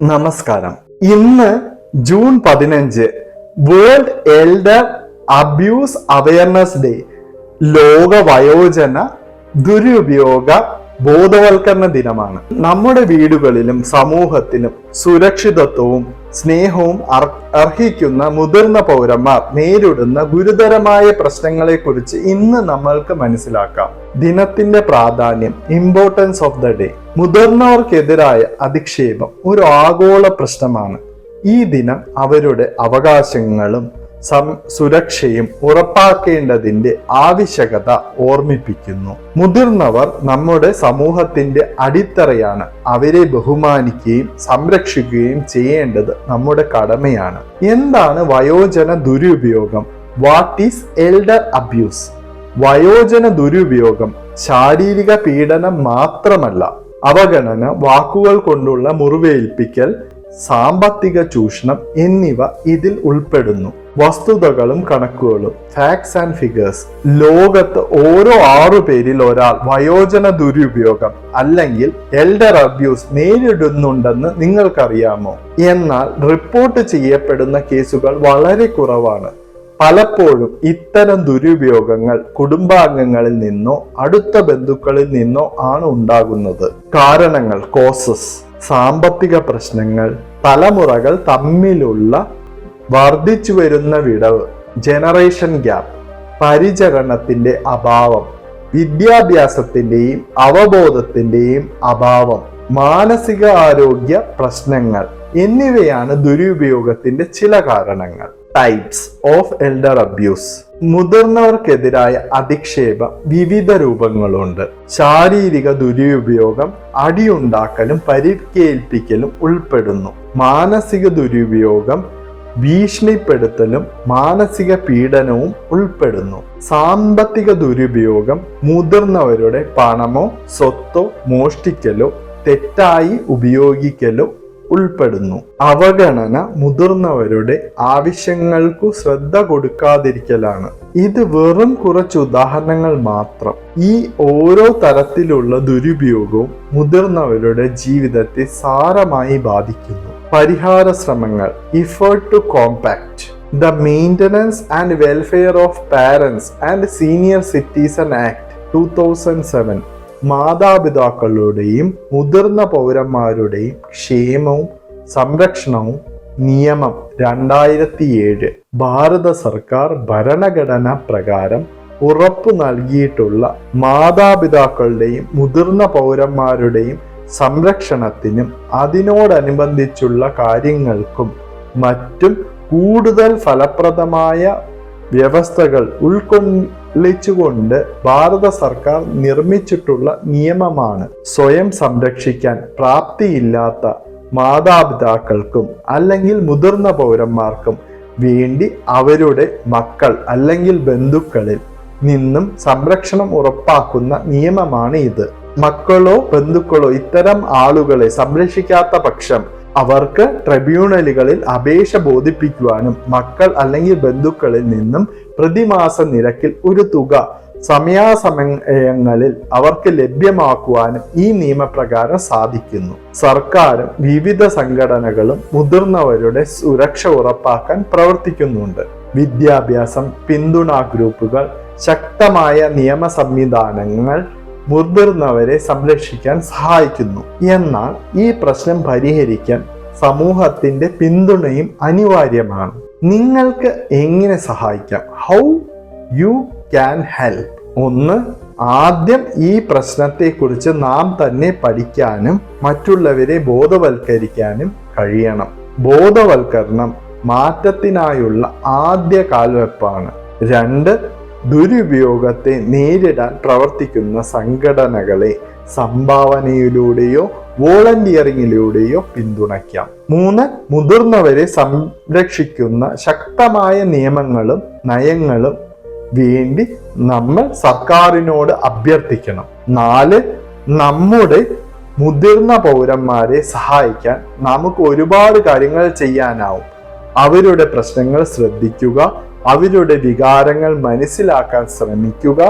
നമസ്കാരം. ഇന്ന് June 15 world elder abuse awareness day, ലോക വയോജന ദുരുപയോഗ ബോധവൽക്കരണ ദിനമാണ്. നമ്മുടെ വീടുകളിലും സമൂഹത്തിലും സുരക്ഷിതത്വവും സ്നേഹവും അർഹിക്കുന്ന മുതിർന്ന പൗരന്മാർ നേരിടുന്ന ഗുരുതരമായ പ്രശ്നങ്ങളെക്കുറിച്ച് ഇന്ന് നമ്മൾക്ക് മനസ്സിലാക്കാം. ദിനത്തിന്റെ പ്രാധാന്യം, ഇമ്പോർട്ടൻസ് ഓഫ് ദ ഡേ. മുതിർന്നവർക്കെതിരായ അധിക്ഷേപം ഒരു ആഗോള പ്രശ്നമാണ്. ഈ ദിനം അവരുടെ അവകാശങ്ങളും സുരക്ഷയും ഉറപ്പാക്കേണ്ടതിന്റെ ആവശ്യകത ഓർമ്മിപ്പിക്കുന്നു. മുതിർന്നവർ നമ്മുടെ സമൂഹത്തിന്റെ അടിത്തറയാണ്. അവരെ ബഹുമാനിക്കുകയും സംരക്ഷിക്കുകയും ചെയ്യേണ്ടത് നമ്മുടെ കടമയാണ്. എന്താണ് വയോജന ദുരുപയോഗം? What is elder abuse? വയോജന ദുരുപയോഗം ശാരീരിക പീഡനം മാത്രമല്ല, അവഗണന, വാക്കുകൾ കൊണ്ടുള്ള മുറിവേൽപ്പിക്കൽ, സാമ്പത്തിക ചൂഷണം എന്നിവ ഇതിൽ ഉൾപ്പെടുന്നു. വസ്തുതകളും കണക്കുകളും, ഫാക്ട്സ് ആൻഡ് ഫിഗേഴ്സ്. ലോകത്ത് ഓരോ 6 പേരിൽ ഒരാൾ വയോജന ദുരുപയോഗം അല്ലെങ്കിൽ എൽഡർ അബ്യൂസ് നേരിടുന്നുണ്ടെന്ന് നിങ്ങൾക്കറിയാമോ? എന്നാൽ റിപ്പോർട്ട് ചെയ്യപ്പെടുന്ന കേസുകൾ വളരെ കുറവാണ്. പലപ്പോഴും ഇത്തരം ദുരുപയോഗങ്ങൾ കുടുംബാംഗങ്ങളിൽ നിന്നോ അടുത്ത ബന്ധുക്കളിൽ നിന്നോ ആണ് ഉണ്ടാകുന്നത്. കാരണങ്ങൾ, കോസസ്: സാമ്പത്തിക പ്രശ്നങ്ങൾ, തലമുറകൾ തമ്മിലുള്ള വർദ്ധിച്ചു വരുന്ന വിടവ്, ജനറേഷൻ ഗ്യാപ്പ്, പരിചരണത്തിന്റെ അഭാവം, വിദ്യാഭ്യാസത്തിന്റെയും അവബോധത്തിന്റെയും അഭാവം, മാനസിക ആരോഗ്യ പ്രശ്നങ്ങൾ എന്നിവയാണ് ദുരുപയോഗത്തിന്റെ ചില കാരണങ്ങൾ. Types of elder abuse. മുതിർന്നവർക്കെതിരായ അധിക്ഷേപം വിവിധ രൂപങ്ങളുണ്ട്. ശാരീരിക ദുരുപയോഗം അടിയുണ്ടാക്കലും പരിക്കേൽപ്പിക്കലും ഉൾപ്പെടുന്നു. മാനസിക ദുരുപയോഗം ഭീഷണിപ്പെടുത്തലും മാനസിക പീഡനവും ഉൾപ്പെടുന്നു. സാമ്പത്തിക ദുരുപയോഗം മുതിർന്നവരുടെ പണമോ സ്വത്തോ മോഷ്ടിക്കലോ തെറ്റായി ഉപയോഗിക്കലോ ഉൾപ്പെടുന്നു. അവഗണന, മുതിർന്നവരുടെ ആവശ്യങ്ങൾക്കു ശ്രദ്ധ കൊടുക്കാതിരിക്കലാണ്. ഇത് വെറും കുറച്ച് ഉദാഹരണങ്ങൾ മാത്രം. ഈ ഓരോ തരത്തിലുള്ള ദുരുപയോഗവും മുതിർന്നവരുടെ ജീവിതത്തെ സാരമായി ബാധിക്കുന്നു. പരിഹാര ശ്രമങ്ങൾ. Effort to compact the maintenance and welfare of parents and senior citizen act 2007 മാതാപിതാക്കളുടെയും മുതിർന്ന പൗരന്മാരുടെയും ക്ഷേമവും സംരക്ഷണവും നിയമം 2007 ഭാരത സർക്കാർ ഭരണഘടന പ്രകാരം ഉറപ്പു നൽകിയിട്ടുള്ള മാതാപിതാക്കളുടെയും മുതിർന്ന പൗരന്മാരുടെയും സംരക്ഷണത്തിനും അതിനോടനുബന്ധിച്ചുള്ള കാര്യങ്ങൾക്കും മറ്റും കൂടുതൽ ഫലപ്രദമായ വ്യവസ്ഥകൾ ഉൾക്കൊള്ളിച്ചുകൊണ്ട് ഭാരത സർക്കാർ നിർമ്മിച്ചിട്ടുള്ള നിയമമാണ്. സ്വയം സംരക്ഷിക്കാൻ പ്രാപ്തിയില്ലാത്ത മാതാപിതാക്കൾക്കും അല്ലെങ്കിൽ മുതിർന്ന പൗരന്മാർക്കും വേണ്ടി അവരുടെ മക്കൾ അല്ലെങ്കിൽ ബന്ധുക്കളിൽ നിന്നും സംരക്ഷണം ഉറപ്പാക്കുന്ന നിയമമാണ് ഇത്. മക്കളോ ബന്ധുക്കളോ ഇത്തരം ആളുകളെ സംരക്ഷിക്കാത്ത പക്ഷം അവർക്ക് ട്രിബ്യൂണലുകളിൽ അപേക്ഷ ബോധിപ്പിക്കുവാനും മക്കൾ അല്ലെങ്കിൽ ബന്ധുക്കളിൽ നിന്നും പ്രതിമാസ നിരക്കിൽ ഒരു തുക സമയാസമയങ്ങളിൽ അവർക്ക് ലഭ്യമാക്കുവാനും ഈ നിയമപ്രകാരം സാധിക്കുന്നു. സർക്കാരും വിവിധ സംഘടനകളും മുതിർന്നവരുടെ സുരക്ഷ ഉറപ്പാക്കാൻ പ്രവർത്തിക്കുന്നുണ്ട്. വിദ്യാഭ്യാസം, പിന്തുണാ ഗ്രൂപ്പുകൾ, ശക്തമായ നിയമ സംവിധാനങ്ങൾ മുതിർന്നവരെ സംരക്ഷിക്കാൻ സഹായിക്കുന്നു. എന്നാൽ ഈ പ്രശ്നം പരിഹരിക്കാൻ സമൂഹത്തിന്റെ പിന്തുണയും അനിവാര്യമാണ്. നിങ്ങൾക്ക് എങ്ങനെ സഹായിക്കാം? How you can help. 1. ആദ്യം ഈ പ്രശ്നത്തെക്കുറിച്ച് നാം തന്നെ പഠിക്കാനും മറ്റുള്ളവരെ ബോധവൽക്കരിക്കാനും കഴിയണം. ബോധവൽക്കരണം മാറ്റത്തിനായുള്ള ആദ്യ കാൽവെപ്പാണ്. 2. ദുരുപയോഗത്തെ നേരിടാൻ പ്രവർത്തിക്കുന്ന സംഘടനകളെ സംഭാവനയിലൂടെയോ വോളണ്ടിയറിങ്ങിലൂടെയോ പിന്തുണയ്ക്കാം. 3. മുതിർന്നവരെ സംരക്ഷിക്കുന്ന ശക്തമായ നിയമങ്ങളും നയങ്ങളും വേണ്ടി നമ്മൾ സർക്കാരിനോട് അഭ്യർത്ഥിക്കണം. 4. നമ്മുടെ മുതിർന്ന പൗരന്മാരെ സഹായിക്കാൻ നമുക്ക് ഒരുപാട് കാര്യങ്ങൾ ചെയ്യാനാവും. അവരുടെ പ്രശ്നങ്ങൾ ശ്രദ്ധിക്കുക, അവരുടെ വികാരങ്ങൾ മനസ്സിലാക്കാൻ ശ്രമിക്കുക,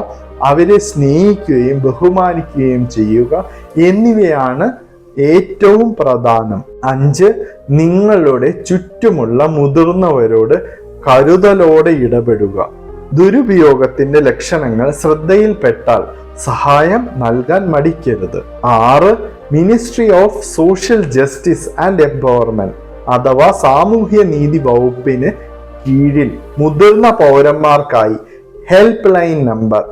അവരെ സ്നേഹിക്കുകയും ബഹുമാനിക്കുകയും ചെയ്യുക എന്നിവയാണ് ഏറ്റവും പ്രധാനം. 5. നിങ്ങളുടെ ചുറ്റുമുള്ള മുതിർന്നവരോട് കരുതലോടെ ഇടപെടുക. ദുരുപയോഗത്തിന്റെ ലക്ഷണങ്ങൾ ശ്രദ്ധയിൽപ്പെട്ടാൽ സഹായം നൽകാൻ മടിക്കരുത്. 6. Ministry of social justice and empowerment അഥവാ സാമൂഹ്യ നീതി വകുപ്പിന് കീഴിൽ മുതിർന്ന പൗരന്മാർക്കായി ഹെൽപ്പ് ലൈൻ നമ്പർ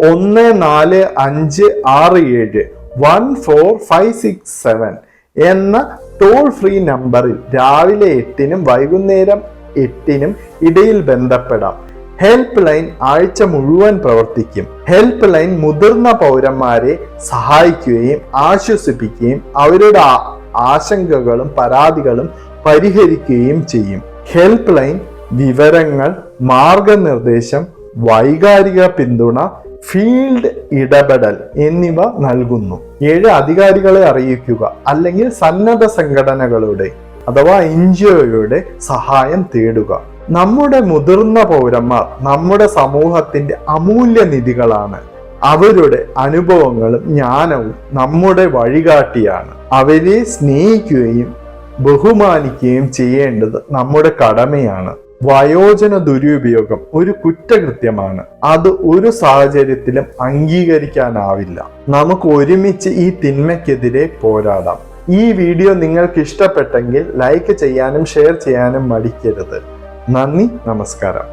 1456 14567 എന്ന ടോൾ ഫ്രീ നമ്പറിൽ രാവിലെ 8-നും വൈകുന്നേരം 8-നും ഇടയിൽ ബന്ധപ്പെടാം. ഹെൽപ്പ് ലൈൻ ആഴ്ച മുഴുവൻ പ്രവർത്തിക്കും. ഹെൽപ്പ് ലൈൻ മുതിർന്ന പൗരന്മാരെ സഹായിക്കുകയും ആശ്വസിപ്പിക്കുകയും അവരുടെ ആശങ്കകളും പരാതികളും പരിഹരിക്കുകയും ചെയ്യും. ഹെൽപ്പ് ലൈൻ വിവരങ്ങൾ, മാർഗനിർദ്ദേശം, വൈകാരിക പിന്തുണ, ഫീൽഡ് ഇടപെടൽ എന്നിവ നൽകുന്നു. 7. അധികാരികളെ അറിയിക്കുക അല്ലെങ്കിൽ സന്നദ്ധ സംഘടനകളുടെ അഥവാ എൻജിഒയുടെ സഹായം തേടുക. നമ്മുടെ മുതിർന്ന പൗരന്മാർ നമ്മുടെ സമൂഹത്തിന്റെ അമൂല്യ നിധികളാണ്. അവരുടെ അനുഭവങ്ങളും ജ്ഞാനവും നമ്മുടെ വഴികാട്ടിയാണ്. അവരെ സ്നേഹിക്കുകയും ബഹുമാനിക്കുകയും ചെയ്യേണ്ടത് നമ്മുടെ കടമയാണ്. വയോജന ദുരുപയോഗം ഒരു കുറ്റകൃത്യമാണ്. അത് ഒരു സാഹചര്യത്തിലും അംഗീകരിക്കാനാവില്ല. നമുക്ക് ഒരുമിച്ച് ഈ തിന്മയ്ക്കെതിരെ പോരാടാം. ഈ വീഡിയോ നിങ്ങൾക്ക് ഇഷ്ടപ്പെട്ടെങ്കിൽ ലൈക്ക് ചെയ്യാനും ഷെയർ ചെയ്യാനും മടിക്കരുത്. നന്ദി, നമസ്കാരം.